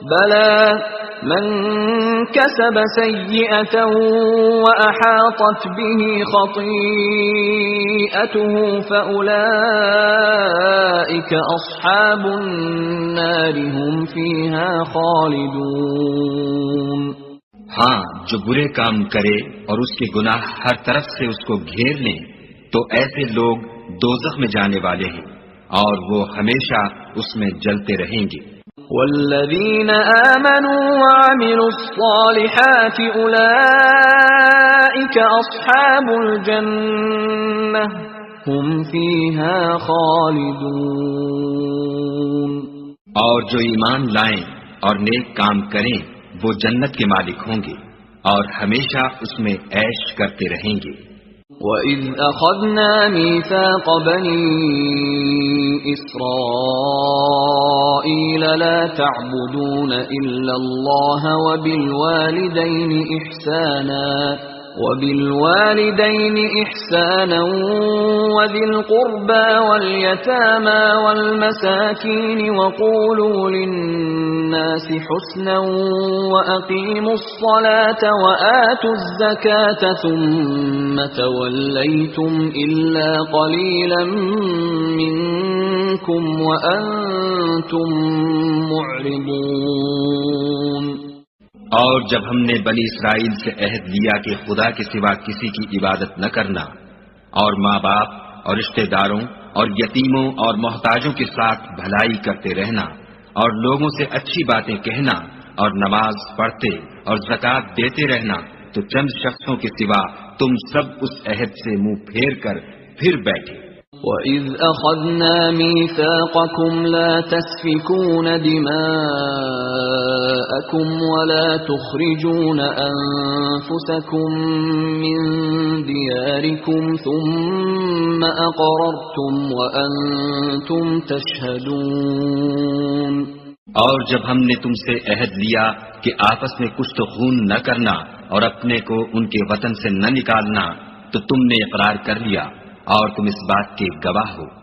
بلى من كسب سيئة وأحاطت به خطيئته فأولئك أصحاب النار هم فيها خالدون۔ ہاں، جو برے کام کرے اور اس کے گناہ ہر طرف سے اس کو گھیر لیں تو ایسے لوگ دوزخ میں جانے والے ہیں اور وہ ہمیشہ اس میں جلتے رہیں گے۔ والذین آمنوا وعملوا الصالحات اولئک اصحاب الجنہ هم فیہا خالدون۔ اور جو ایمان لائیں اور نیک کام کریں وہ جنت کے مالک ہوں گے اور ہمیشہ اس میں عیش کرتے رہیں گے۔ وَإِذْ أَخَذْنَا مِيثَاقَ بَنِي إِسْرَائِيلَ لَا تَعْبُدُونَ إِلَّا اللَّهَ وَبِالْوَالِدَيْنِ إِحْسَانًا وَذِي الْقُرْبَى وَالْيَتَامَى وَالْمَسَاكِينِ وَقُولُوا لِلنَّاسِ حُسْنًا وَأَقِيمُوا الصَّلَاةَ وَآتُوا الزَّكَاةَ ثُمَّ تَوَلَّيْتُمْ إِلَّا قَلِيلًا مِّنكُمْ وَأَنتُمْ مُعْرِضُونَ۔ اور جب ہم نے بنی اسرائیل سے عہد لیا کہ خدا کے سوا کسی کی عبادت نہ کرنا اور ماں باپ اور رشتہ داروں اور یتیموں اور محتاجوں کے ساتھ بھلائی کرتے رہنا اور لوگوں سے اچھی باتیں کہنا اور نماز پڑھتے اور زکوٰۃ دیتے رہنا، تو چند شخصوں کے سوا تم سب اس عہد سے منہ پھیر کر پھر بیٹھے۔ وَإِذْ أَخَذْنَا مِيثَاقَكُمْ لَا تَسْفِكُونَ دِمَاءَكُمْ وَلَا تُخْرِجُونَ أَنفُسَكُمْ مِنْ دِيَارِكُمْ ثُمَّ أَقْرَرْتُمْ وَأَنْتُمْ تَشْهَدُونَ۔ اور جب ہم نے تم سے عہد لیا کہ آپس میں کشت و خون نہ کرنا اور اپنے کو ان کے وطن سے نہ نکالنا، تو تم نے اقرار کر لیا اور تم اس بات کے گواہ ہو۔